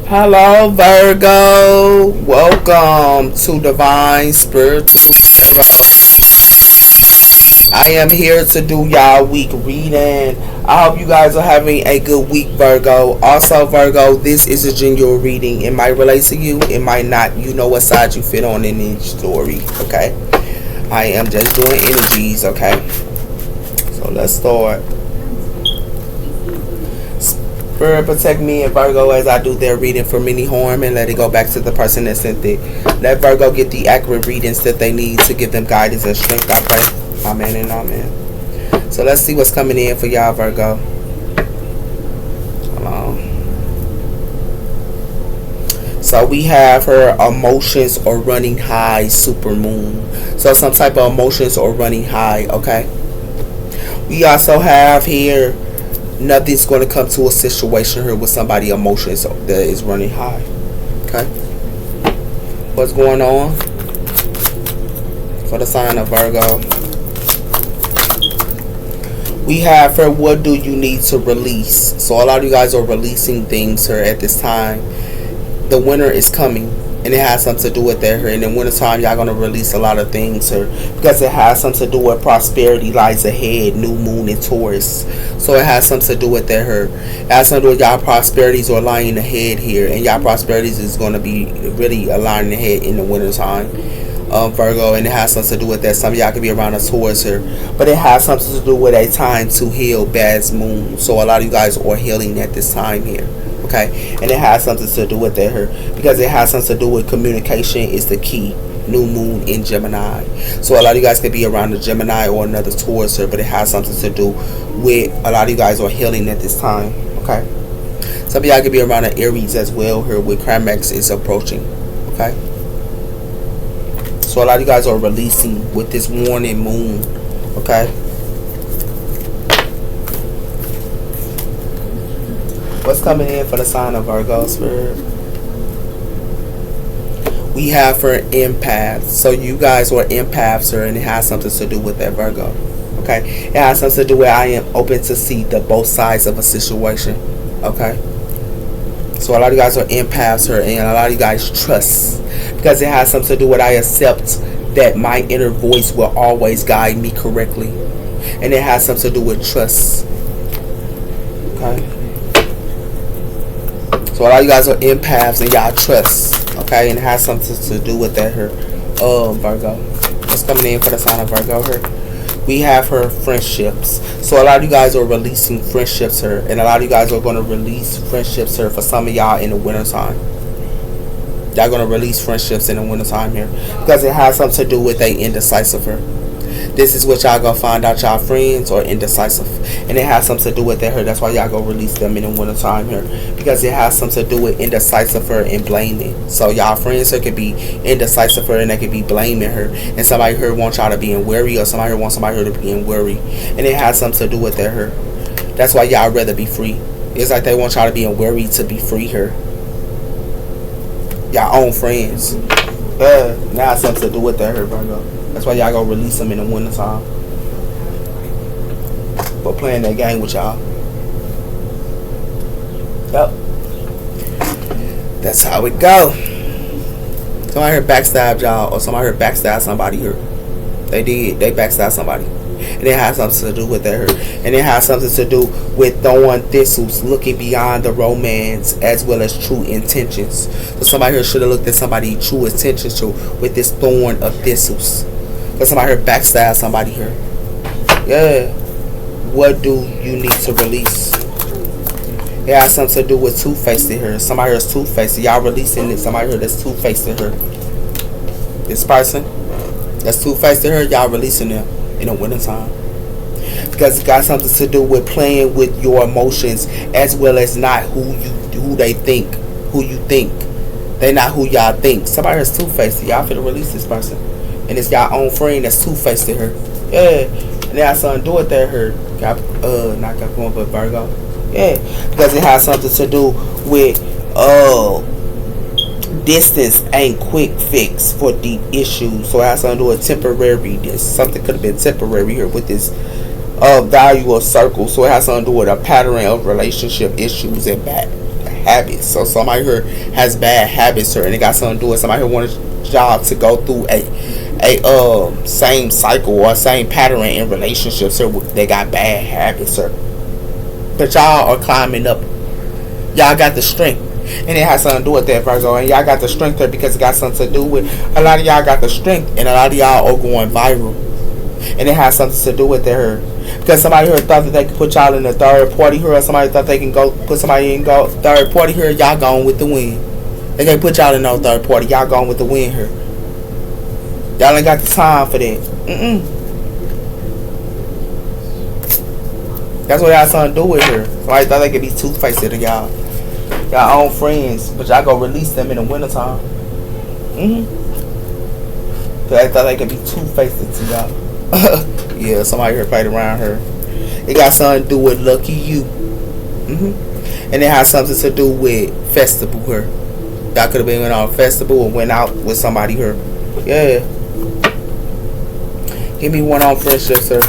Hello, Virgo. Welcome to Divine Spiritual Tarot. I am here to do y'all week reading. I hope you guys are having a good week, Virgo. Also, Virgo, this is a general reading. It might relate to you, it might not. You know what side you fit on in each story, okay? I am just doing energies, okay? So let's start. Spirit, protect me and Virgo as I do their reading for many harm and let it go back to the person that sent it. Let Virgo get the accurate readings that they need to give them guidance and strength, I pray. Amen and amen. So let's see what's coming in for y'all, Virgo. Hold on. So we have her emotions or running high, super moon. So some type of emotions or running high, okay? We also have here nothing's going to come to a situation here with somebody emotions that is running high. Okay. What's going on for the sign of Virgo? We have for what do you need to release? So a lot of you guys are releasing things here at this time. The winter is coming. And it has something to do with that here. And in wintertime, y'all going to release a lot of things here. Because it has something to do with prosperity lies ahead. New moon in Taurus. So it has something to do with that here. It has something to do with y'all prosperities are lying ahead here. And y'all prosperities is going to be really aligning ahead in the wintertime. Virgo. And it has something to do with that. Some of y'all could be around a Taurus here. But it has something to do with a time to heal bad moon. So a lot of you guys are healing at this time here. Okay, and it has something to do with that here because it has something to do with communication is the key. New moon in Gemini, so a lot of you guys could be around a Gemini or another Taurus here, but it has something to do with a lot of you guys are healing at this time. Okay, some of y'all could be around an Aries as well here with Climax is approaching. Okay, so a lot of you guys are releasing with this morning moon. Okay. What's coming in for the sign of Virgo, Spirit? We have for empaths. So you guys are empaths, sir, and it has something to do with that, Virgo. Okay? It has something to do with I am open to see the both sides of a situation. Okay? So a lot of you guys are empaths, sir, and a lot of you guys trust. Because it has something to do with I accept that my inner voice will always guide me correctly. And it has something to do with trust. Okay? So a lot of you guys are empaths and y'all trust, okay? And it has something to do with that here, Virgo. What's coming in for the sign of Virgo here? We have her friendships. So a lot of you guys are releasing friendships here, and a lot of you guys are going to release friendships here for some of y'all in the wintertime. Y'all going to release friendships in the wintertime here because it has something to do with a indecisive here. This is what y'all gonna find out y'all friends are indecisive. And it has something to do with that here. That's why y'all gonna release them in the winter time here. Because it has something to do with indecisive her and blaming. So y'all friends here could be indecisive her and they could be blaming her. And somebody here wants y'all to be in worry, or somebody here wants somebody here to be in worry. And it has something to do with that here. That's why y'all rather be free. It's like they want y'all to be in worry to be free here. Y'all own friends. Now it's something to do with that here, Virgo. That's why y'all gonna release them in the winter time. But playing that game with y'all. Yep. That's how it go. Somebody here backstabbed y'all, or somebody here backstabbed somebody here. They did. They backstabbed somebody. And it has something to do with that here. And it has something to do with throwing thistles, looking beyond the romance as well as true intentions. So somebody here should have looked at somebody's true intentions too with this thorn of thistles. Because somebody here backstab somebody here. Yeah. What do you need to release? It has something to do with two-faced here. Somebody here is two-faced. Y'all releasing it. Somebody here that's two-faced here. This person that's two-faced here, y'all releasing them in the wintertime. Because it got something to do with playing with your emotions as well as not who they think. Who you think. They not who y'all think. Somebody here is two-faced. Y'all finna release this person. And it's y'all own friend that's two-faced to her. Yeah. And it has something to do with that her. Not Capricorn, but Virgo. Yeah. Because it has something to do with distance ain't quick fix for deep issues. So it has something to do with temporariness. Something could have been temporary here with this value of circle. So it has something to do with a pattern of relationship issues and bad habits. So somebody here has bad habits here, and it got something to do with somebody here wants y'all to go through a same cycle or same pattern in relationships or they got bad habits or but y'all are climbing up. Y'all got the strength, and it has something to do with that, Virgo, and y'all got the strength there because it got something to do with a lot of y'all got the strength, and a lot of y'all are going viral, and it has something to do with her because somebody here thought that they could put y'all in the third party here, or somebody thought they can go put somebody in go third party here. Y'all going with the wind. They can't put y'all in no third party. Y'all going with the wind here. Y'all ain't got the time for that. That's what y'all something to do with her. Somebody thought they could be two-faced to y'all. Y'all own friends, but y'all go release them in the wintertime. So they thought they could be two-faced to y'all. Yeah, somebody here played around her. It got something to do with lucky you. And it has something to do with festival here. Y'all could have been on a festival or went out with somebody here. Yeah. Give me one on friendship, sir.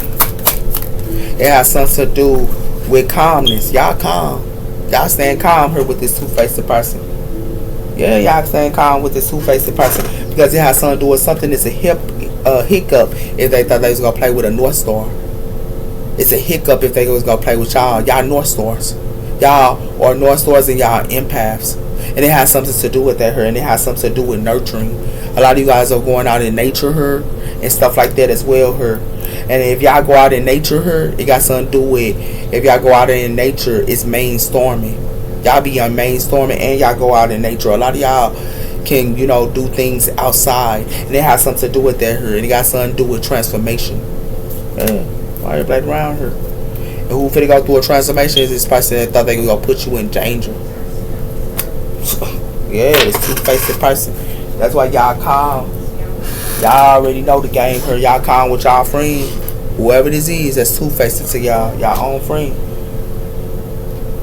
It has something to do with calmness. Y'all calm. Y'all staying calm here with this two-faced person. Yeah, y'all staying calm with this two-faced person because it has something to do with something that's a hiccup if they thought they was gonna play with a North Star. It's a hiccup if they was gonna play with y'all. Y'all North Stars. Y'all are North Stars and y'all empaths. And it has something to do with that here, and it has something to do with nurturing. A lot of you guys are going out in nature here and stuff like that as well here. And if y'all go out in nature here, it got something to do with if y'all go out in nature, it's mainstorming. Y'all be on mainstorming and y'all go out in nature. A lot of y'all can, do things outside, and it has something to do with that here, and it got something to do with transformation. Yeah, why you black around here? And who finna go through a transformation is this person that thought they were gonna put you in danger. Yeah, it's two-faced person. That's why y'all calm. Y'all already know the game here. Y'all calm with y'all friends. Whoever this is, that's two-faced to y'all. Y'all own friend.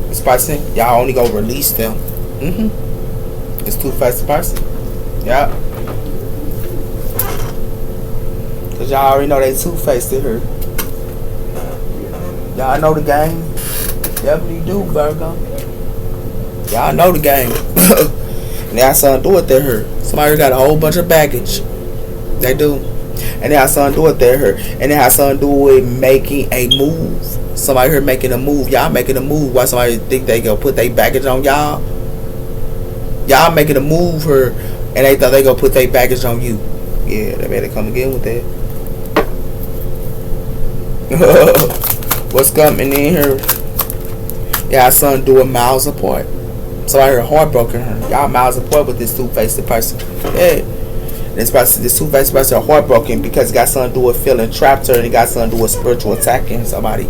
This person, y'all only gonna release them. It's two-faced person. Yeah. Cause y'all already know they two-faced to her. Y'all know the game. Definitely do, Virgo. Y'all know the game. And they have something to do with her. Somebody got a whole bunch of baggage. They do. And they have something to do with her. And it has something to do with making a move. Somebody here making a move. Y'all making a move. Why somebody think they gonna put their baggage on y'all? Y'all making a move here. And they thought they gonna put their baggage on you. Yeah, they better come again with that. What's coming in here? It has something to do with miles apart. Somebody here heartbroken her. Y'all miles apart with this two-faced person. Yeah. This two-faced person are heartbroken because it got something to do with feeling trapped her, and it got something to do with spiritual attacking somebody.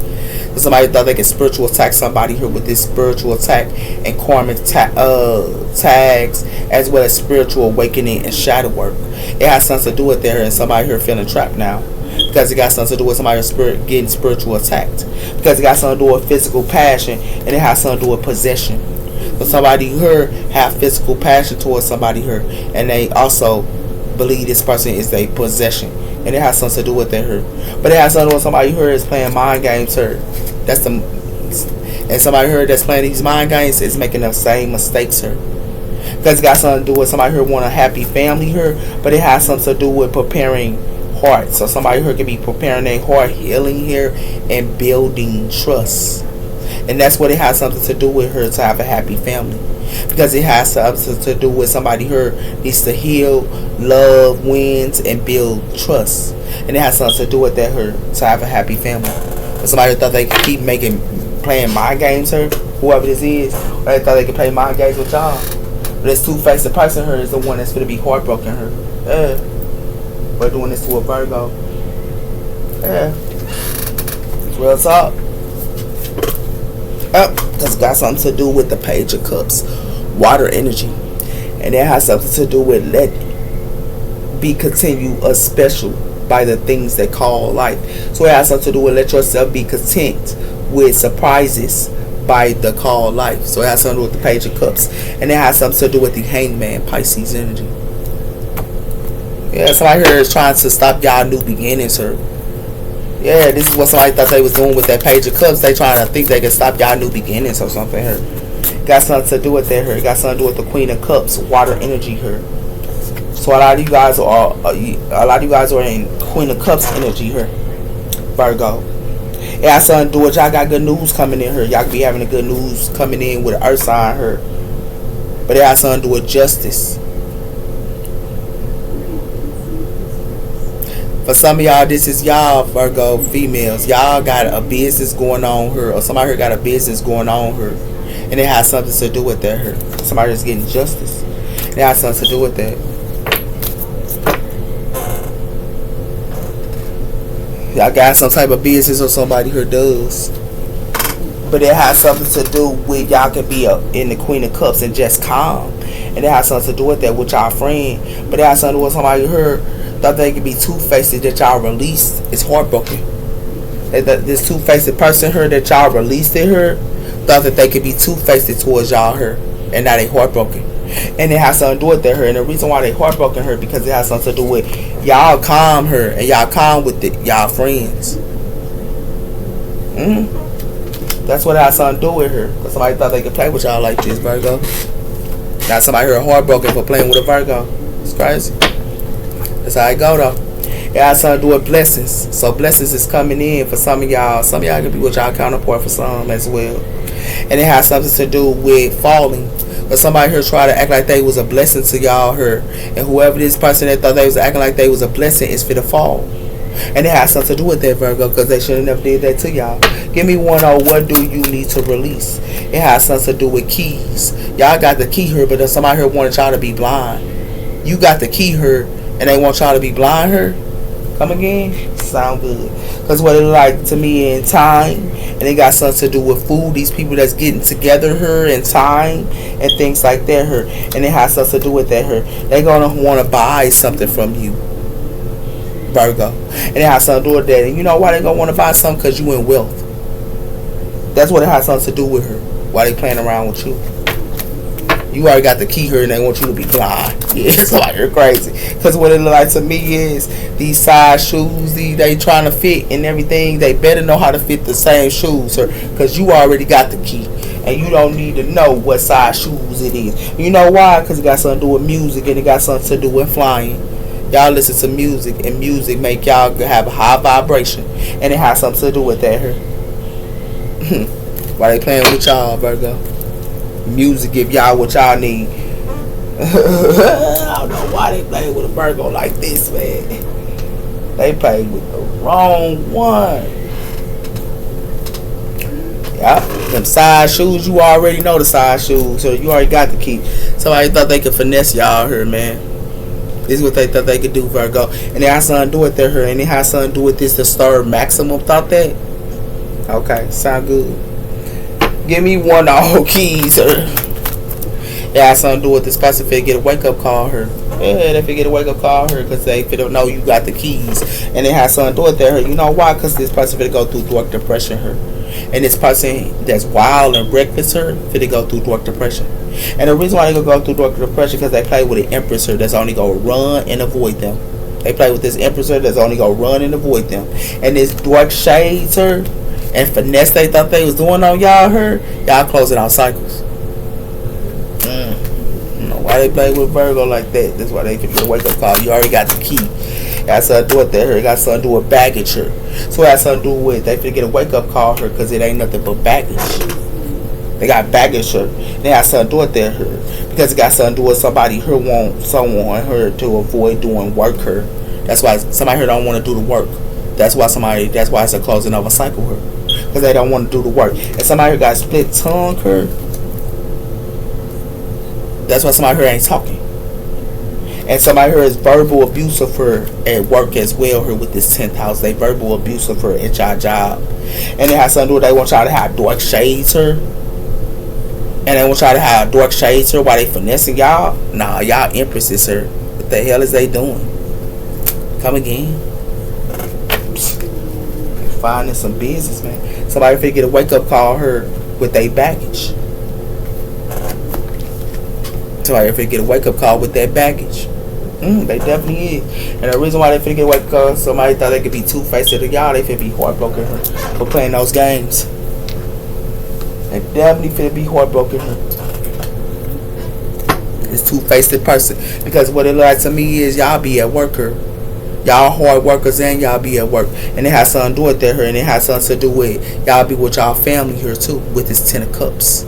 Somebody thought they could spiritual attack somebody here with this spiritual attack and karmic tags, as well as spiritual awakening and shadow work. It has something to do with there, and somebody here feeling trapped now. Because it got something to do with somebody's spirit getting spiritual attacked. Because it got something to do with physical passion, and it has something to do with possession. So somebody here have physical passion towards somebody here, and they also believe this person is a possession, and it has something to do with that here. But it has something to do with somebody here is playing mind games here. And somebody here that's playing these mind games is making the same mistakes here. Because it got something to do with somebody here want a happy family here, but it has something to do with preparing heart. So somebody here could be preparing their heart, healing here, and building trust. And that's what it has something to do with her to have a happy family. Because it has something to do with somebody here needs to heal, love, wins, and build trust. And it has something to do with that her to have a happy family. And somebody thought they could keep playing mind games her, whoever this is, or they thought they could play mind games with y'all. But this two-faced person her is the one that's going to be heartbroken her. Yeah. We're doing this to a Virgo. Yeah. Real talk. That's got something to do with the Page of Cups. Water energy. And it has something to do with let be continue a special by the things that call life. So it has something to do with let yourself be content with surprises by the call life. So it has something to do with the Page of Cups. And it has something to do with the Hangman Pisces energy. Yeah, somebody here is trying to stop y'all new beginnings or yeah, this is what somebody thought they was doing with that Page of Cups. They trying to think they can stop y'all new beginnings or something here. Got something to do with that her. Got something to do with the Queen of Cups, water energy her. So a lot of you guys are in Queen of Cups energy here, Virgo. It has something to do with y'all got good news coming in here. Y'all could be having a good news coming in with an earth sign here. But it has something to do with justice. For some of y'all, this is y'all, Virgo females. Y'all got a business going on here, or somebody here got a business going on here, and it has something to do with that here. Somebody is getting justice. It has something to do with that. Y'all got some type of business or somebody here does. But it has something to do with y'all can be in the Queen of Cups and just calm. And it has something to do with that with y'all friend. But it has something to do with somebody here thought they could be two-faced that y'all released. It's heartbroken. This two-faced person here that y'all released in her thought that they could be two-faced towards y'all here. And now they heartbroken. And it has something to do with that her. And the reason why they heartbroken her because it has something to do with y'all calm her and y'all calm with y'all friends. That's what it has something to do with her. Because somebody thought they could play with y'all like this, Virgo. Now somebody here heartbroken for playing with a Virgo. It's crazy. That's how it go though. It has something to do with blessings. So blessings is coming in for some of y'all. Some of y'all can be with y'all counterpart for some as well. And it has something to do with falling. But somebody here try to act like they was a blessing to y'all here. And whoever this person that thought they was acting like they was a blessing is for the fall. And it has something to do with that, Virgo, because they should have never did that to y'all. Give me one on what do you need to release. It has something to do with keys. Y'all got the key here, but then somebody here wanted y'all to be blind. You got the key here, and they want y'all to be blind here. Come again? Sound good. Because what it like to me in time, and it got something to do with food. These people that's getting together here in time and things like that here. And it has something to do with that here. They're going to want to buy something from you, Virgo. And it has something to do with that. And you know why they going to want to buy something? Because you in wealth. That's what it has something to do with her. Why they playing around with you. You already got the key here and they want you to be blind. Yeah, it's like you're crazy. Because what it look like to me is these size shoes, they trying to fit and everything. They better know how to fit the same shoes, sir. Because you already got the key. And you don't need to know what size shoes it is. You know why? Because it got something to do with music and it got something to do with flying. Y'all listen to music and music make y'all have a high vibration. And it has something to do with that here. Why they playing with y'all, Virgo? Music give y'all what y'all need. I don't know why they play with a Virgo like this, man. They play with the wrong one. Yeah, them size shoes, you already know the size shoes, so you already got the key. Somebody thought they could finesse y'all here, man. This is what they thought they could do, Virgo. And it has something to do with their her, and it has something to do with this disturbed maximum thought that. Okay, sound good. Give me one all keys, sir. It has something to do with this person finna get a wake up call her. Yeah, they finna get a wake up call her because they finna know you got the keys. And it has something to do with that her. You know why? Because this person finna go through dark depression her. And this person that's wild and reckless her finna go through dark depression. And the reason why they gonna go through dark depression because they play with an empress her that's only gonna run and avoid them. They play with this empress her that's only gonna run and avoid them. And this dark shades her and finesse they thought they was doing on y'all her, y'all closing out cycles. I don't know why they play with Virgo like that. That's why they can get a wake up call. You already got the key. It got something to do with that her. It got something to do with baggage her. So it has something to do with they finna get a wake up call her because it ain't nothing but baggage. They got baggage her. They got something to do with that her. Because it got something to do with somebody her want someone her to avoid doing work her. That's why somebody here don't want to do the work. That's why it's a closing of a cycle her. Because they don't want to do the work. And somebody here got split tongue her. That's why somebody here ain't talking. And somebody here is verbal abuse of her at work as well her with this 10th house. They verbal abuse of her at y'all job. And it has something to do with they want y'all to have dark shades her. And they want y'all to have dark shades her while they finessing y'all. Nah, y'all empresses her. What the hell is they doing? Come again. Finding some business, man. Somebody finna get a wake up call her with their baggage. Somebody finna get a wake up call with their baggage. They definitely is. And the reason why they finna get a wake up call, somebody thought they could be two-faced to y'all. They finna be heartbroken for playing those games. And definitely finna be heartbroken her. This two-faced person. Because what it look like to me is y'all be at work her. Y'all hard workers and y'all be at work. And it has something to do with that her. And it has something to do with y'all be with y'all family here too. With this 10 of cups.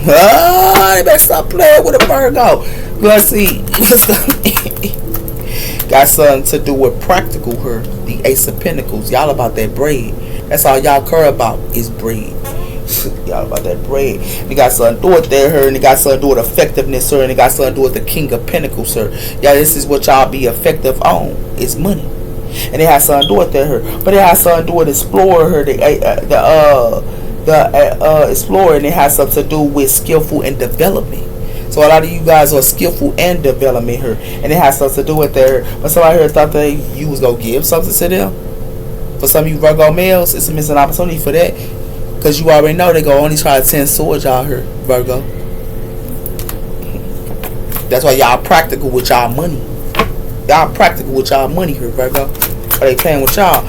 Oh, they better stop playing with a Virgo. Let's see. Got something to do with practical her. The Ace of Pentacles. Y'all about that bread. That's all y'all care about is bread. Y'all about that bread. And it got something to do with that her. And it got something to do with effectiveness her. And it got something to do with the King of Pentacles her. Yeah, this is what y'all be effective on. It's money. And it has something to do with that her. But it has something to do with explorer her. The explorer. And it has something to do with skillful and development. So a lot of you guys are skillful and development her. And it has something to do with that. But somebody here thought that you was going to give something to them. For some of you Virgo males, it's a missing opportunity for that. Because you already know they go only try to 10 swords y'all here, Virgo. That's why y'all practical with y'all money. Y'all practical with y'all money here, Virgo. Or they playing with y'all.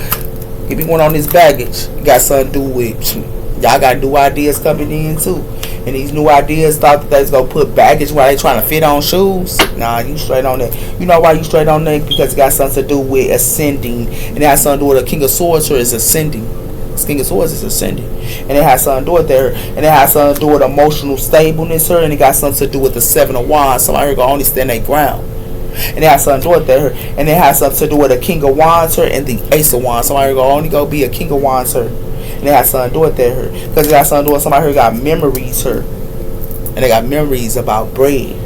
If you went on this baggage, you got something to do with y'all got new ideas coming in too. And these new ideas thought that they was gonna put baggage while they trying to fit on shoes. Nah, you straight on that. You know why you straight on that? Because it got something to do with ascending. And it has something to do with the King of Swords here is ascending. This King of Swords is ascending. And it has something to do with her. And it has something to do with emotional stableness her. And it got something to do with the 7 of Wands. Somebody here gonna only stand their ground. And it has something to do with her. And it has something to do with the King of Wands her and the Ace of Wands. Somebody here gonna only go be a King of Wands her. And it has something to do with her. Because it got something to do with somebody here got memories her. And they got memories about bread.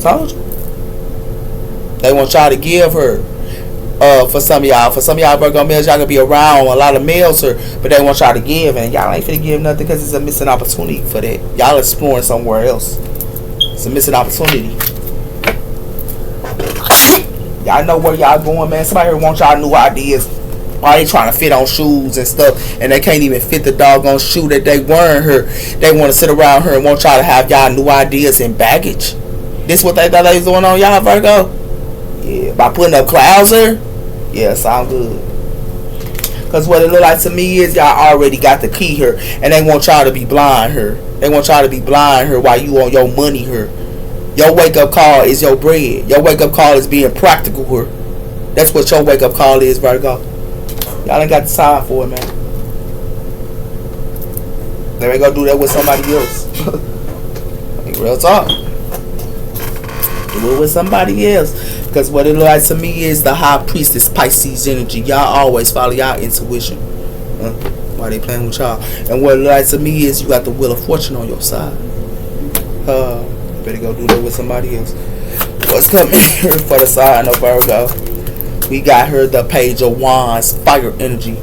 Told you. They want y'all to give her. For some of y'all Virgo males, y'all gonna be around a lot of males her, but they want y'all to give, and y'all ain't finna give nothing because it's a missing opportunity for that. Y'all exploring somewhere else. It's a missing opportunity. Y'all know where y'all going, man. Somebody here want y'all new ideas. Why they trying to fit on shoes and stuff, and they can't even fit the doggone shoe that they wearing her. They want to sit around her and want y'all to have y'all new ideas and baggage. This what they thought they was doing on y'all, Virgo? Yeah, by putting up clouds here? Yeah, sound good. Because what it look like to me is y'all already got the key here, and they want y'all to be blind here. They want y'all to be blind here while you on your money here. Your wake-up call is your bread. Your wake-up call is being practical here. That's what your wake-up call is, Virgo. Y'all ain't got the time for it, man. They ain't gonna do that with somebody else. Real talk. Do it with somebody else. Because what it looks like to me is the High Priestess Pisces energy. Y'all always follow y'all intuition. Why they playing with y'all. And what it looks like to me is you got the Wheel of Fortune on your side. Better go do that with somebody else. What's coming here for the sign of Virgo? We got her the Page of Wands, fire energy.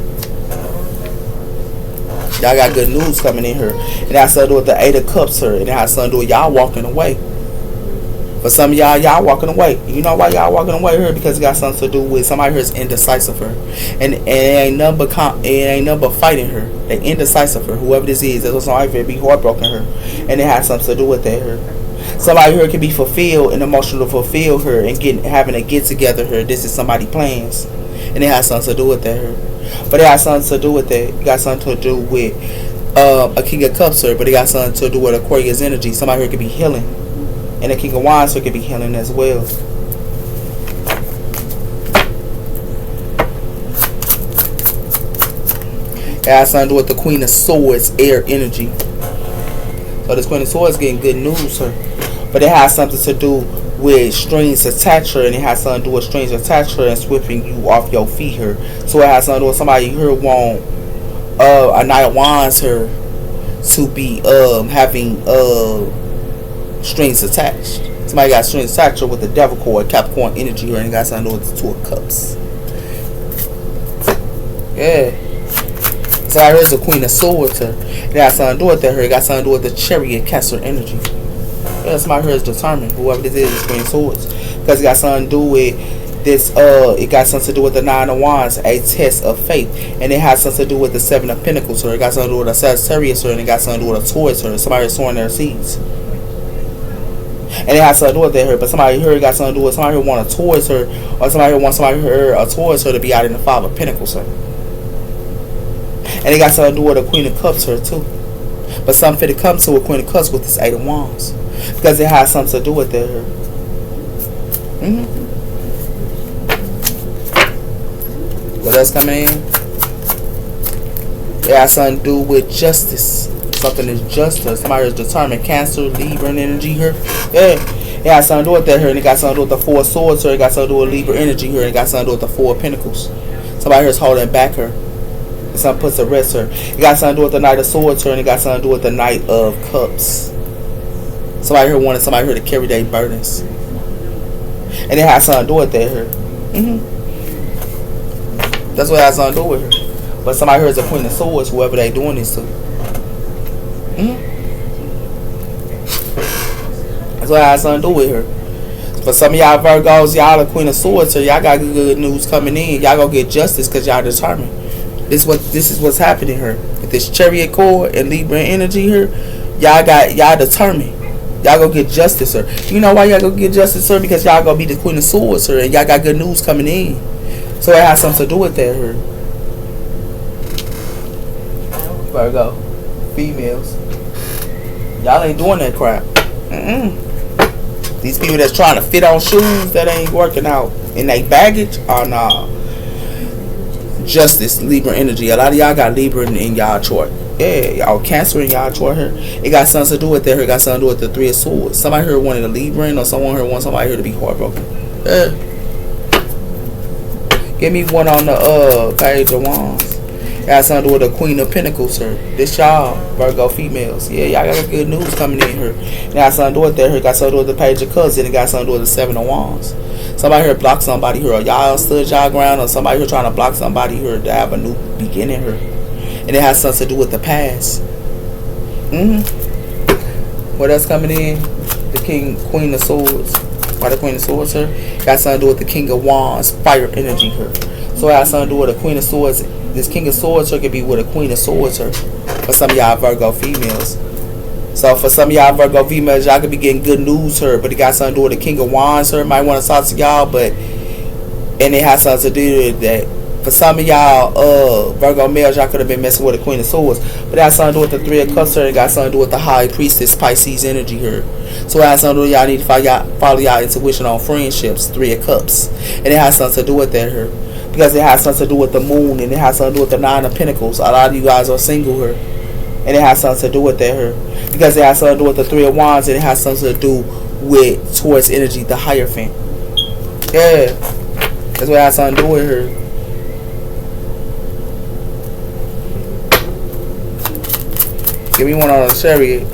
Y'all got good news coming in here. And that's something to do with the 8 of Cups here. And it has something to do with y'all walking away. For some of y'all walking away. You know why y'all walking away here? Because it got something to do with somebody here is indecisive her. And it ain't nothing but fighting her. They indecisive her. Whoever this is, that's somebody here be heartbroken her. And it has something to do with that her. Somebody here can be fulfilled and emotional to fulfill her and having a get together her. This is somebody's plans. And it has something to do with that her. But it has something to do with that. It got something to do with a King of Cups her. But it got something to do with Aquarius energy. Somebody here could be healing. And the King of Wands here could be healing as well. It has something to do with the Queen of Swords, air energy. So this Queen of Swords getting good news her. But it has something to do with strings attached her. And it has something to do with strings attached her and sweeping you off your feet here. So it has something to do with somebody here want a Knight of Wands here to be having strings attached. Somebody got strings attached with the Devil cord, Capricorn energy, or and got something to do with the 2 of Cups. Yeah. So here's the Queen of Swords here. It got something to do with that here. It got something to do with the Chariot, Cancer energy. Yeah, somebody here is determined. Whoever this is Queen of Swords. Because it got something to do with this, it got something to do with the 9 of Wands, a test of faith. And it has something to do with the 7 of Pentacles here. It got something to do with a Sagittarius here. And it got something to do with a Taurus here. Somebody is sowing their seeds. And it has something to do with that here. But somebody here got something to do with somebody who want a Taurus here. Or somebody who wants somebody here, a Taurus here to be out in the 5 of Pentacles here. And And it got something to do with a Queen of Cups her too. But something fit to come to a Queen of Cups with this Eight of Wands. Because it has something to do with her. What else coming in? It has something to do with justice. Something is just. Somebody is determined. Cancer, Libra energy here. Yeah. It has something to do with that here. And it got something to do with the Four of Swords here. It got something to do with Libra energy here. And it got something to do with the Four of Pentacles. Somebody here is holding back her. And something puts a rest her. It got something to do with the Knight of Swords here. And it got something to do with the Knight of Cups. Somebody here wanted somebody here to carry their burdens. And it has something to do with that here. That's what it has something to do with her. But somebody here is a Queen of Swords, whoever they doing this to. That's what it has something to do with her. For some of y'all Virgos, y'all the Queen of Swords, so y'all got good news coming in. Y'all gonna get justice because y'all determined. This is what's happening here. With this Chariot cord and Libra energy here, y'all determined. Y'all gonna get justice, sir. You know why y'all gonna get justice, sir? Because y'all gonna be the Queen of Swords, sir, and y'all got good news coming in. So it has something to do with that here. Virgo, females, y'all ain't doing that crap. These people that's trying to fit on shoes that ain't working out in their baggage, oh nah. Justice, Libra energy. A lot of y'all got Libra in y'all chart. Yeah, y'all Cancer in y'all chart here. It got something to do with that. It got something to do with the Three of Swords. Somebody here wanted a Libra, or someone here wants somebody here to be heartbroken. Yeah. Give me one on the Page of Wands. It got something to do with the Queen of Pentacles here. This y'all Virgo females. Yeah, y'all got good news coming in here. It got something to do with that. It got something to do with the Page of Cups. And it got something to do with the Seven of Wands. Somebody here block somebody here. Or y'all stood y'all ground, or somebody here trying to block somebody here to have a new beginning here. And it has something to do with the past. What else coming in? The Queen of Swords. Why the Queen of Swords here? Got something to do with the King of Wands, fire energy here. So it has something to do with the Queen of Swords. This King of Swords here could be with a Queen of Swords here. For some of y'all Virgo females. So for some of y'all Virgo females, y'all could be getting good news here. But it got something to do with the King of Wands here. Might want to talk to y'all, but and it has something to do with that. For some of y'all Virgo males, y'all could have been messing with the Queen of Swords. But it has something to do with the Three of Cups here. It got something to do with the High Priestess Pisces energy here. So it has something to do with y'all need to follow y'all intuition on friendships. Three of Cups. And it has something to do with that here. Because it has something to do with the moon. And it has something to do with the Nine of Pentacles. A lot of you guys are single here. And it has something to do with that here. Because it has something to do with the Three of Wands. And it has something to do with Taurus energy. The Hierophant. Yeah. That's what it has something to do with her. Give me one on the Chariot.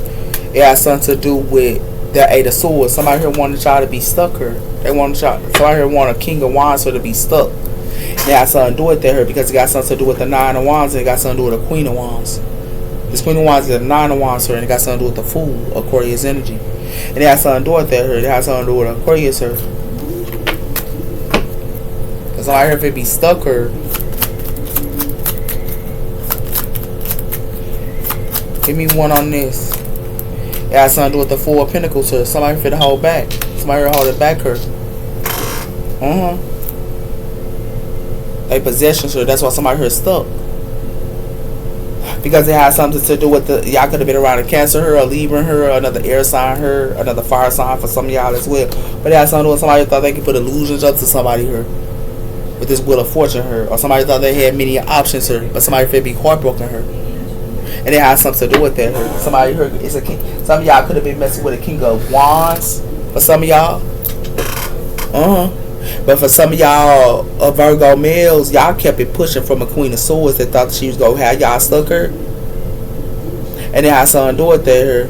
It has something to do with the Eight of Swords. Somebody here wanted y'all to be stuck here. Somebody here want a King of Wands here to be stuck. It has something to do with that here because it got something to do with the Nine of Wands and it got something to do with the Queen of Wands. This Queen of Wands is the Nine of Wands here and it got something to do with the Fool, Aquarius energy. And it has something to do with that here. It has something to do with Aquarius here. Because somebody here if it be stuck here. Give me one on this. It has something to do with the Four of Pentacles here. Somebody finna hold back. Somebody here hold it back here. They possessions here. That's why somebody here is stuck. Because it has something to do with the... Y'all could have been around a Cancer here, a Libra here, another air sign here, another fire sign for some of y'all as well. But it has something to do with somebody who thought they could put illusions up to somebody here. With this Wheel of Fortune here. Or somebody thought they had many options here. But somebody finna be heartbroken here. And it has something to do with that. Somebody here is a king. Some of y'all could have been messing with a King of Wands. For some of y'all. But for some of y'all Virgo males, y'all kept it pushing from a Queen of Swords that thought she was going to have y'all stuck her. And it has something to do with that.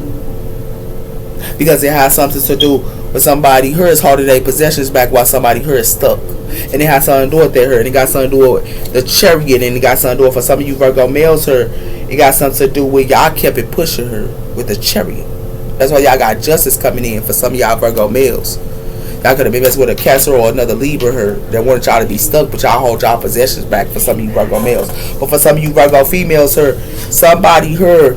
Because it has something to do with somebody here is holding their possessions back while somebody here is stuck. And it has something to do with that. And it got something to do with the Chariot. And it got something to do with for some of you Virgo males here. It got something to do with y'all kept it pushing her with the Chariot. That's why y'all got justice coming in for some of y'all Virgo males. Y'all could have been messing with a Cancer or another Libra here that wanted y'all to be stuck, but y'all hold y'all possessions back for some of you Virgo males. But for some of you Virgo females here, somebody here,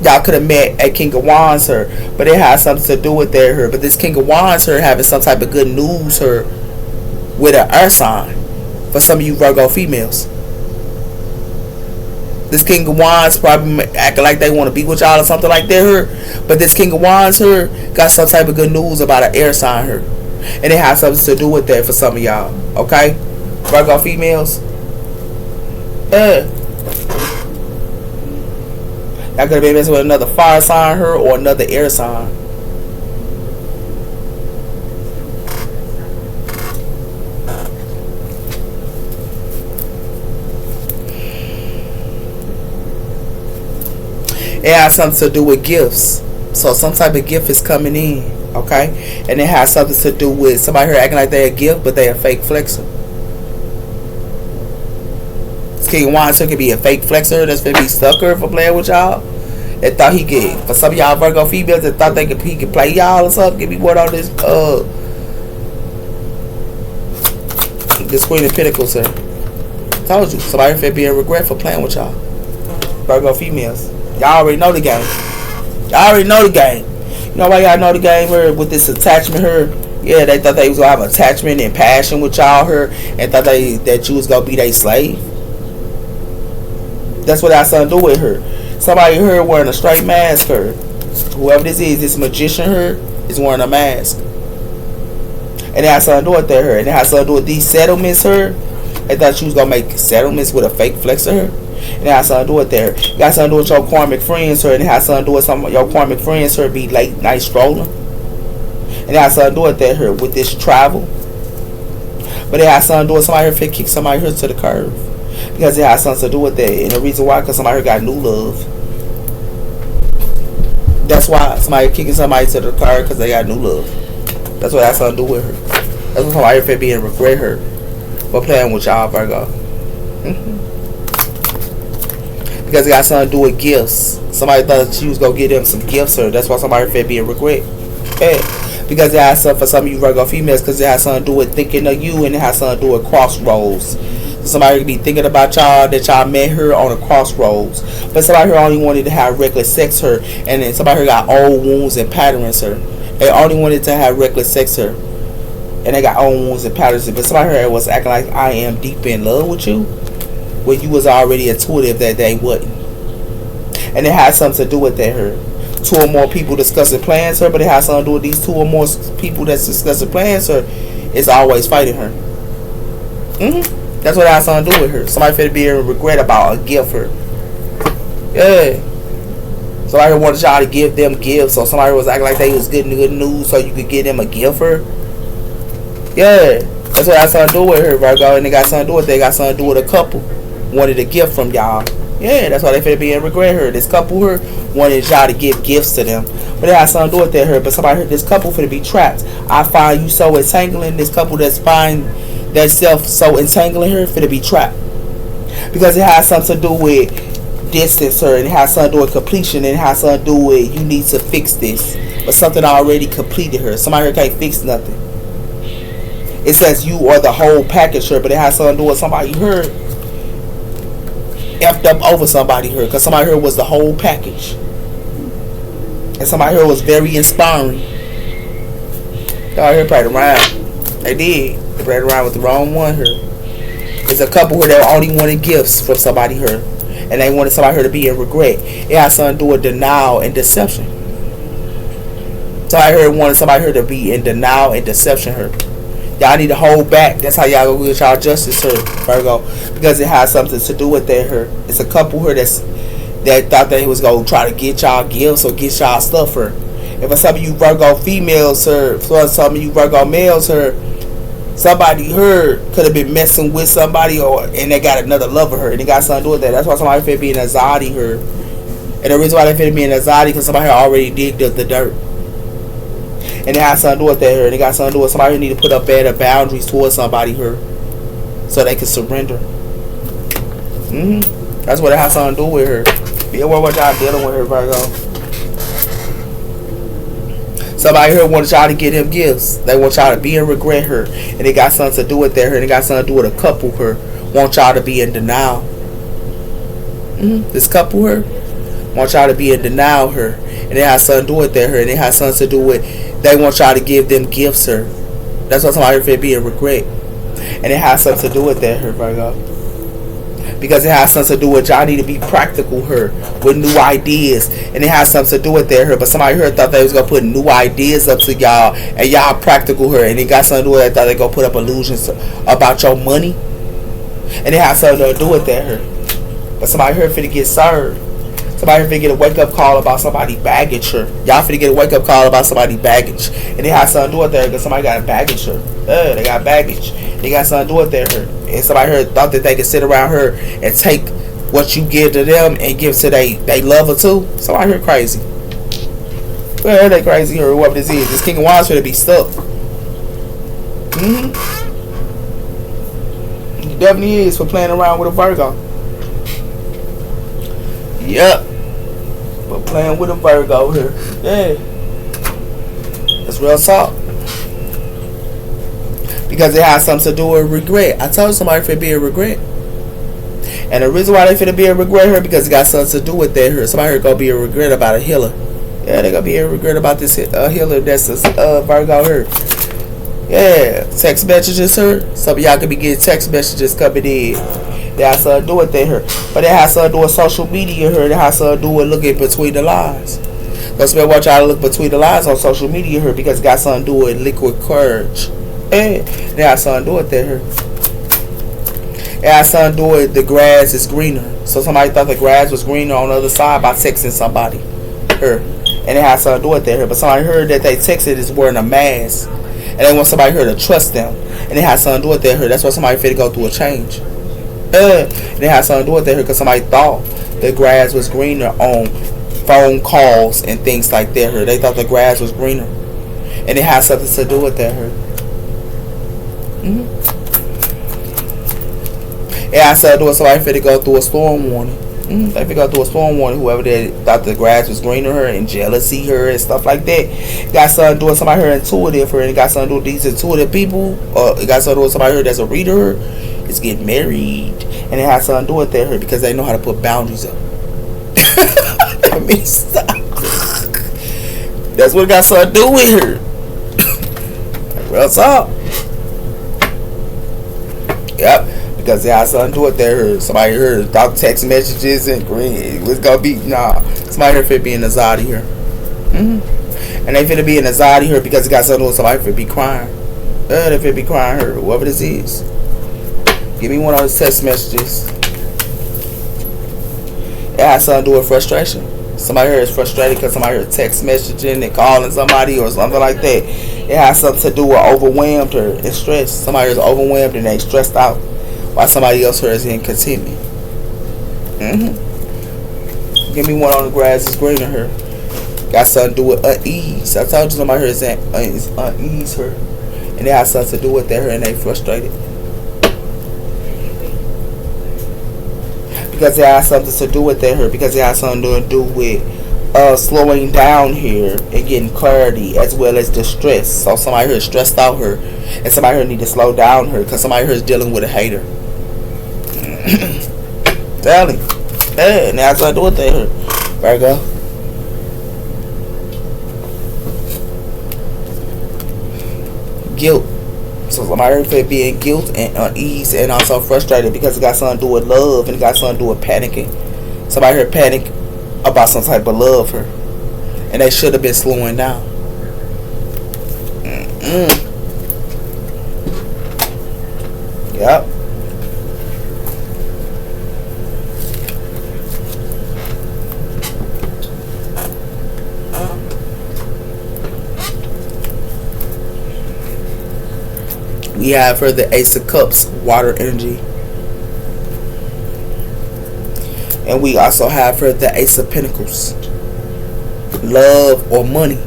y'all could have met a King of Wands here, but it has something to do with that here. But this King of Wands here having some type of good news here with an earth sign for some of you Virgo females. This King of Wands probably acting like they want to be with y'all or something like that her. But this King of Wands her got some type of good news about an air sign her. And it has something to do with that for some of y'all. Okay? Virgo females. Y'all could have been messing with another fire sign her or another air sign. It has something to do with gifts. So some type of gift is coming in. Okay? And it has something to do with somebody here acting like they're a gift, but they're a fake flexer. This King of Wands could be a fake flexer that's gonna be sucker for playing with y'all. That thought he could, for some of y'all Virgo females that thought he could play y'all or something. Give me word on this Queen of Pentacles here. Told you, somebody finna be a regret for playing with y'all. Virgo females. Y'all already know the game. Y'all already know the game. You know why y'all know the game here with this attachment here? Yeah, they thought they was gonna have attachment and passion with y'all here, and thought that you was gonna be their slave. That's what that son do with her. Somebody here wearing a straight mask her. Whoever this is, this magician here is wearing a mask. And it has something to do with that her. And it has something to do with these settlements her. They thought you was gonna make settlements with a fake flexer her. And it has something to do with there. It got something to do with your karmic friends, sir. And it has something to do with some of your karmic friends, sir, be late night strolling. And it has something to do with that here, with this travel. But it has something to do with somebody here fit kick somebody here to the curve. Because it has something to do with that. And the reason why, because somebody here got new love. That's why somebody kicking somebody to the curve, because they got new love. That's what it has something to do with her. That's what somebody here fit being regret her for playing with y'all, Virgo. Because it got something to do with gifts. Somebody thought she was going to give them some gifts, or that's why somebody felt being regret. Yeah. Because it has something for some of you Virgo females, because it has something to do with thinking of you, and it has something to do with crossroads. So somebody could be thinking about y'all, that y'all met her on a crossroads. But somebody here only wanted to have reckless sex her, and then somebody here got old wounds and patterns her. They only wanted to have reckless sex her, and they got old wounds and patterns. But somebody here was acting like I am deep in love with you, when you was already intuitive that they wouldn't. And it has something to do with that her. 2 or more people discussing plans her, but it has something to do with these 2 or more people that's discussing plans her. It's always fighting her. That's what it has something to do with her. Somebody finna be in regret about a gift her. Yeah. Somebody wanted y'all to give them gifts, so somebody was acting like they was getting good news so you could give them a gift her. Yeah. That's what it has something to do with her, Virgo. And they got something to do with it. They got something to do with a couple. Wanted a gift from y'all. Yeah, that's why they finna be in regret her. This couple here wanted y'all to give gifts to them. But it has something to do with that her. But somebody heard this couple finna be trapped. I find you so entangling. This couple that's find that self so entangling her finna be trapped. Because it has something to do with distance her. And it has something to do with completion. And it has something to do with you need to fix this. But something already completed her. Somebody here can't fix nothing. It says you are the whole package here. But it has something to do with somebody here effed up over somebody here, because somebody here was the whole package, and somebody here was very inspiring. Y'all here played around. They did. They played around with the wrong one here. There's a couple here that only wanted gifts from somebody here, and they wanted somebody here to be in regret. It has something to do with denial and deception. Somebody here wanted somebody here to be in denial and deception here. Y'all need to hold back. That's how y'all go get y'all justice here, Virgo. Because it has something to do with that here. It's a couple here that thought they was going to try to get y'all gifts or get y'all stuff here. And for some of you Virgo females here, for some of you Virgo males here, somebody here could have been messing with somebody and they got another lover here. And it got something to do with that. That's why somebody finna be in anxiety here. And the reason why they finna be in anxiety because somebody here already digged up the dirt. And it has something to do with that here. And it got something to do with somebody who need to put up better boundaries towards somebody here, so they can surrender. That's what it has something to do with her. Be aware what y'all dealing with her, Virgo. Somebody here wanted y'all to get him gifts. They want y'all to be in regret her. And it got something to do with that her. And it got something to do with a couple here. Want y'all to be in denial. This couple here want y'all to be in denial her. And it has something to do with that her. And it has something to do with they want y'all to give them gifts her. That's why somebody here be in regret. And it has something to do with that her, Virgo. because it has something to do with y'all need to be practical here with new ideas, and it has something to do with that here. But somebody here thought they was gonna put new ideas up to y'all, and y'all practical here, and it got something to do with that. Thought they gonna put up illusions about your money, and it has something to do with that here. But somebody here finna get served. Somebody finna get a wake up call about somebody baggage her. Y'all finna get a wake up call about somebody baggage, and it has something to do with that because somebody got a baggage her. They got baggage. They got something to do with that her. And somebody here thought that they could sit around her and take what you give to them and give to they lover too. Somebody here crazy. Well, they crazy or whoever this is. This King of Wands finna be stuck. He definitely is for playing around with a Virgo. Yep. But playing with a Virgo here. Yeah. That's real talk. Because it has something to do with regret. I told somebody finna be a regret. And the reason why they finna be a regret here because it got something to do with that here. Somebody here gonna be a regret about a healer. Yeah, they gonna be a regret about this healer that's a Virgo here. Yeah. Text messages here. Some of y'all could be getting text messages coming in. It has something to do with that here. But it has something to do with social media here. It has something to do with looking between the lines. Let's watch y'all look between the lines on social media here because it got something to do with liquid courage. It has something to do with that here. It has something to do with the grass is greener. So somebody thought the grass was greener on the other side by texting somebody here. And it has something to do with that here. But somebody heard that they texted is wearing a mask. And they want somebody here to trust them. And it has something to do with that here. That's why somebody fit to go through a change. And it has something to do with that here because somebody thought the grass was greener on phone calls and things like that here. They thought the grass was greener. And it has something to do with that here. It has something to do with somebody fit to go through a storm warning. They fit go through a storm warning. Whoever they thought the grass was greener her and jealousy her and stuff like that. Got something to do with somebody here intuitive her, and it got something to do with these intuitive people. It got something to do with somebody here that's a reader. Is getting married, and it has something to do with that her because they know how to put boundaries up. That means stop. That's what it got something to do with her. Real talk. Yep. Because it has something to do with that. Somebody heard about text messages and green. It was gonna be somebody here fit be in anxiety here. And they finna be in anxiety here because it got something to do with somebody fit be crying. They fit be crying here. Whoever this is. Give me one of those text messages. It has something to do with frustration. Somebody here is frustrated because somebody here text messaging and calling somebody or something like that. It has something to do with overwhelmed or and stressed. Somebody is overwhelmed and they stressed out. While somebody else here is in contentment. Give me one on the grass is greener here. Got something to do with unease. I told you somebody here is unease here. And it has something to do with that here and they frustrated. Because it has something to do with that here. Because it has something to do with slowing down here and getting clarity as well as distress. So somebody here is stressed out here. And somebody here need to slow down here. Because somebody here is dealing with a hater. Tell him. Hey, and that's what I do with that here. Virgo. Guilt. So somebody here being guilt and unease and also frustrated because it got something to do with love and it got something to do with panicking. Somebody here panic about some type of love here. And they should have been slowing down. Yep. We have for the Ace of Cups, water energy. And we also have for the Ace of Pentacles, love or money.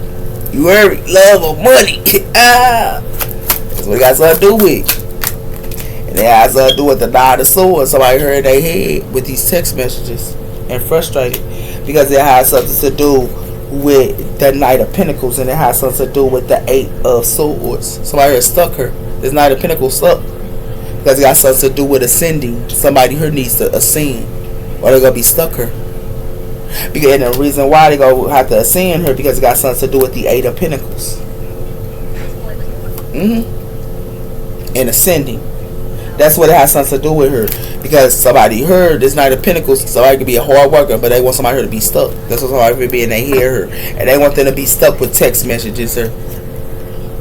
You heard me? Love or money. That's what it got something to do with. And it has something to do with the Nine of Swords. Somebody heard their head with these text messages and frustrated because it has something to do with the Knight of Pentacles and it has something to do with the Eight of Swords. Somebody here stuck her. This Knight of Pentacles stuck because it got something to do with ascending. Somebody here needs to ascend or they're going to be stuck her. Because, and the reason why they're going to have to ascend her because it got something to do with the Eight of Pentacles. And ascending. That's what it has something to do with her. Because somebody heard this Knight of Pentacles, somebody could be a hard worker, but they want somebody here to be stuck. That's what somebody could be, and they hear her. And they want them to be stuck with text messages, sir.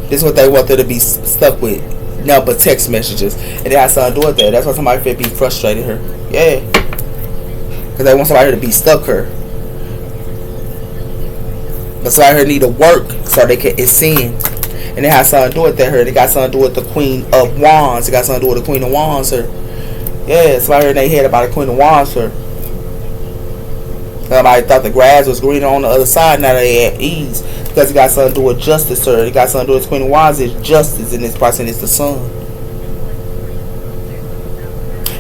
This is what they want them to be stuck with. No, but text messages. And it has something to do with that. That's why somebody could be frustrated her. Yeah. Because they want somebody here to be stuck her. But somebody here need to work so they can ascend. And it has something to do with that her. It got something to do with the Queen of Wands. It got something to do with the Queen of Wands, sir. Yeah, somebody in their head about the Queen of Wands, sir. Somebody thought the grass was greener on the other side, now they at ease. Because it got something to do with justice, sir. It got something to do with the Queen of Wands is justice, and this person is the sun.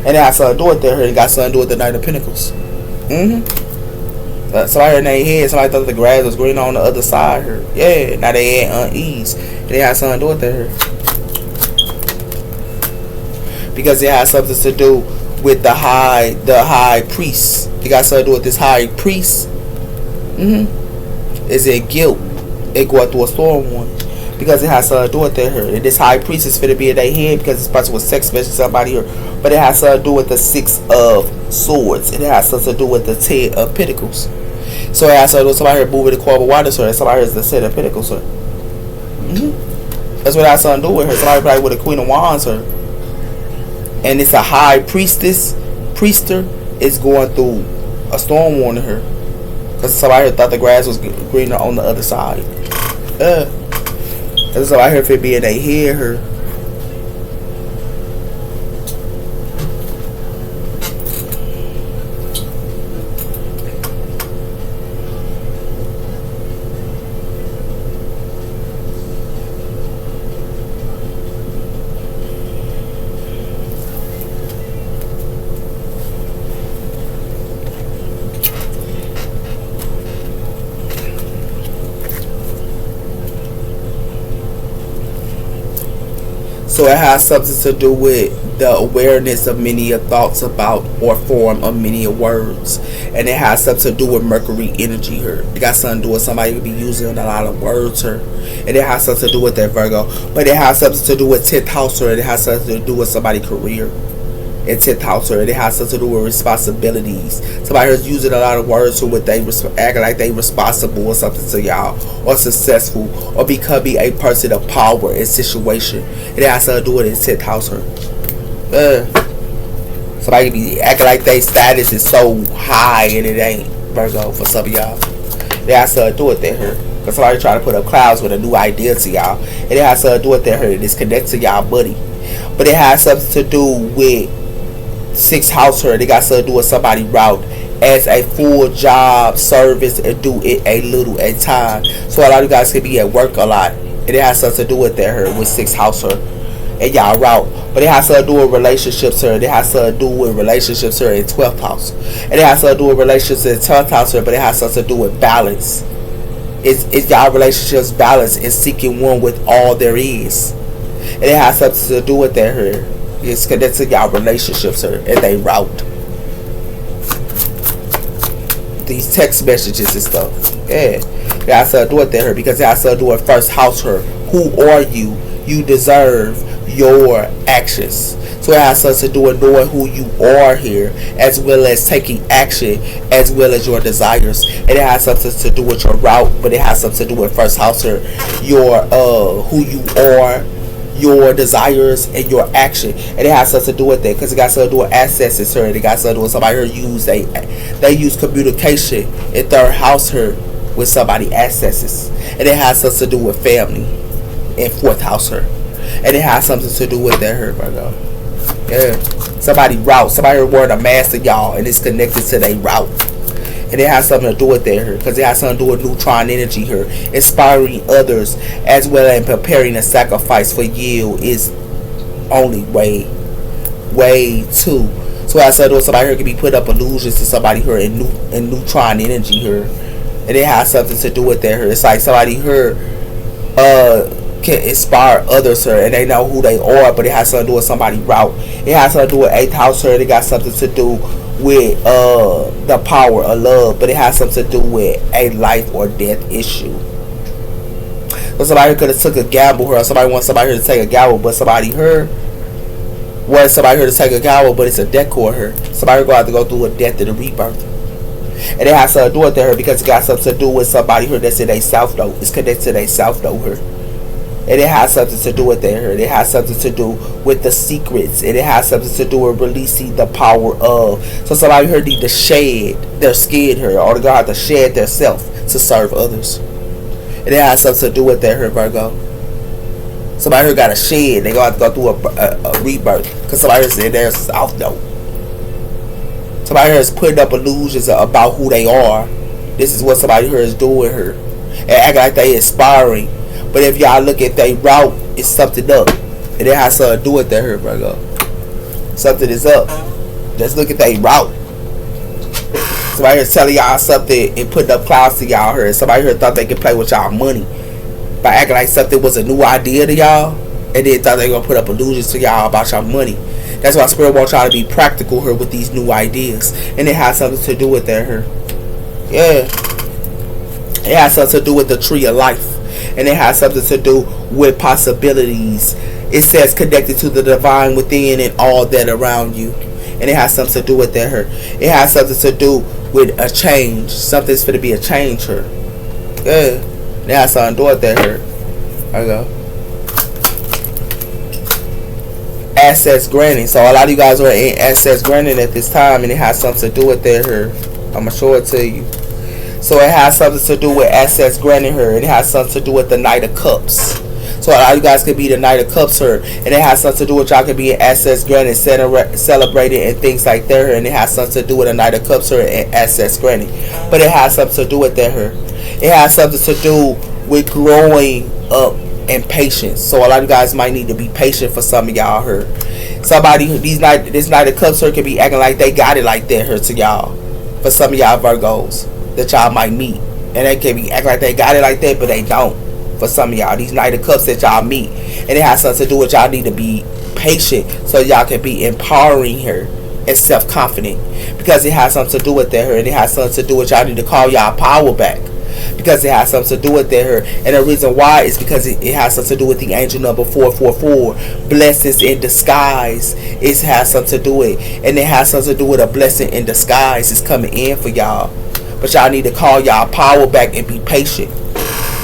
And it has something to do with that her. It got something to do with the Knight of Pentacles. Somebody in their head, somebody thought the grass was greener on the other side, her. Yeah, now they at unease. And it has something to do with that her. Because it has something to do with the high priest. It got something to do with this high priest. Is it guilt? It go through a storm warning. Because it has something to do with that her. And this high priest is finna be in their head because this person was sex messing somebody here. But it has something to do with the 6 of swords. It has something to do with the 10 of pentacles. So it has something to do with somebody here moving the 12 of water, sir. And somebody here is the 10 of pentacles, sir. That's what it has something to do with her. Somebody probably with a Queen of Wands, sir. And it's a high priester is going through a storm warning her. Because somebody here thought the grass was greener on the other side. That's somebody here for being they hear her. So it has something to do with the awareness of many thoughts about or form of many words. And it has something to do with Mercury energy here. It got something to do with somebody who be using a lot of words here. And it has something to do with that Virgo. But it has something to do with 10th house here. It has something to do with somebody's career. And 10th house here. It has something to do with responsibilities. Somebody who's using a lot of words who would they acting like they responsible or something to y'all, or successful, or becoming a person of power and situation. It has something to do with its 10th house here. Somebody be acting like their status is so high and it ain't, Virgo, for some of y'all. It has something to do with that here. Because somebody trying to put up clouds with a new idea to y'all. And it has something to do with that here. It is connected to y'all buddy. But it has something to do with 6th house here. They got something to do with somebody route as a full job service and do it a little at a time. So a lot of you guys can be at work a lot. And it has something to do with that here with 6th house here. And y'all route. But it has something to do with relationships here. It has something to do with relationships here in 12th house. And it has something to do with relationships in 10th house here. But it has something to do with balance. It's y'all relationships balance and seeking one with all there is. And it has something to do with that here. It's connected to y'all relationships here and they route. These text messages and stuff. Yeah. It has something to do with that here because it has something to do with 1st house here. Who are you? You deserve your actions. So it has something to do with knowing who you are here, as well as taking action, as well as your desires. And it has something to do with your route, but it has something to do with 1st house here. Your who you are, your desires, and your action. And it has something to do with that because it got something to do with accesses here. And it got something to do with somebody here they use communication in 3rd house here with somebody accesses. And it has something to do with family in 4th house here. And it has something to do with that here, Virgo. Yeah. Somebody route. Somebody here wearing a mask to y'all and it's connected to their route. And it has something to do with that here. Because it has something to do with neutron energy here. Inspiring others as well as preparing a sacrifice for you is only way too. So it has something to do with somebody here can be put up illusions to somebody here in neutron energy here. And it has something to do with that here. It's like somebody here can inspire others here and they know who they are, but it has something to do with somebody route. It has something to do with 8th house here. It got something to do with the power of love, but it has something to do with a life or death issue. So somebody could have took a gamble here, or somebody wants somebody here to take a gamble, but somebody here What somebody here to take a gavel, but it's a decor her. Somebody going to have to go through a death and a rebirth. And it has something to do with her because it got something to do with somebody here that's in a south node. It's connected to their south node here. And it has something to do with her. It has something to do with the secrets. And it has something to do with releasing the power of. So somebody here need to shed their skin here. Or they're going to have to shed their self to serve others. And it has something to do with her, Virgo. Somebody here got a shed. They're going to have to go through a rebirth. Because somebody here's in their south node. Somebody here is putting up illusions about who they are. This is what somebody here is doing here. And acting like they inspiring. But if y'all look at their route, it's something up. And it has something to do with that here, Virgo. Something is up. Just look at their route. Somebody here telling y'all something and putting up clouds to y'all here. Somebody here thought they could play with y'all money by acting like something was a new idea to y'all. And then thought they were going to put up illusions to y'all about y'all money. That's why Spirit wants y'all to be practical here with these new ideas. And it has something to do with that here. Yeah. It has something to do with the tree of life. And it has something to do with possibilities. It says connected to the divine within and all that around you. And it has something to do with that here. It has something to do with a change. Something's going to be a change here. Yeah. It has something to do with that here. There you go. Assets granting. So a lot of you guys are in assets granting at this time. And it has something to do with that here. I'm going to show it to you. So it has something to do with assets granting her. And it has something to do with the Knight of Cups. So a lot of you guys could be the Knight of Cups her. And it has something to do with y'all could be in assets granting, celebrating, and things like that her. And it has something to do with the Knight of Cups her and assets granting. But it has something to do with that her. It has something to do with growing up and patience. So a lot of you guys might need to be patient for some of y'all her. Somebody, this Knight of Cups her could be acting like they got it like that her to y'all. For some of y'all Virgos that y'all might meet. And they can be acting like they got it like that, but they don't. For some of y'all, these Knight of Cups that y'all meet. And it has something to do with y'all need to be patient so y'all can be empowering her and self-confident. Because it has something to do with that her. And it has something to do with y'all need to call y'all power back. Because it has something to do with that her. And the reason why is because it has something to do with the angel number 444. Blessings in disguise. It has something to do with it. And it has something to do with a blessing in disguise. It's coming in for y'all. But y'all need to call y'all power back and be patient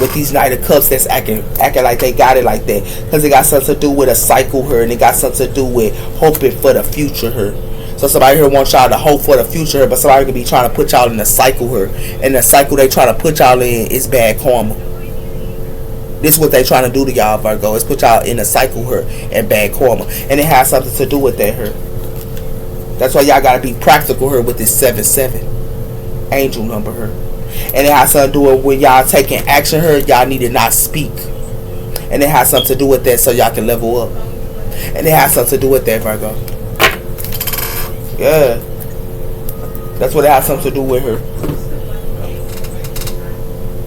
with these Knight of Cups that's acting like they got it like that. Because it got something to do with a cycle here. And it got something to do with hoping for the future here. So somebody here wants y'all to hope for the future here. But somebody could be trying to put y'all in a cycle here. And the cycle they trying to put y'all in is bad karma. This is what they trying to do to y'all, Virgo. Is put y'all in a cycle here and bad karma. And it has something to do with that here. That's why y'all got to be practical here with this 7-7. Angel number her. And it has something to do with when y'all taking action her, y'all need to not speak. And it has something to do with that so y'all can level up. And it has something to do with that, Virgo. Yeah. That's what it has something to do with her.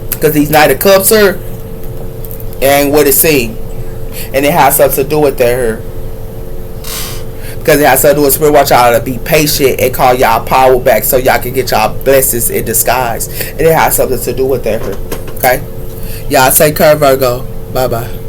Because these Knight of Cups her ain't what it seems. And it has something to do with that her. Because it has something to do with Spirit. Watch y'all to be patient and call y'all power back so y'all can get y'all blessings in disguise. And it has something to do with that. Okay? Y'all take care, Virgo. Bye-bye.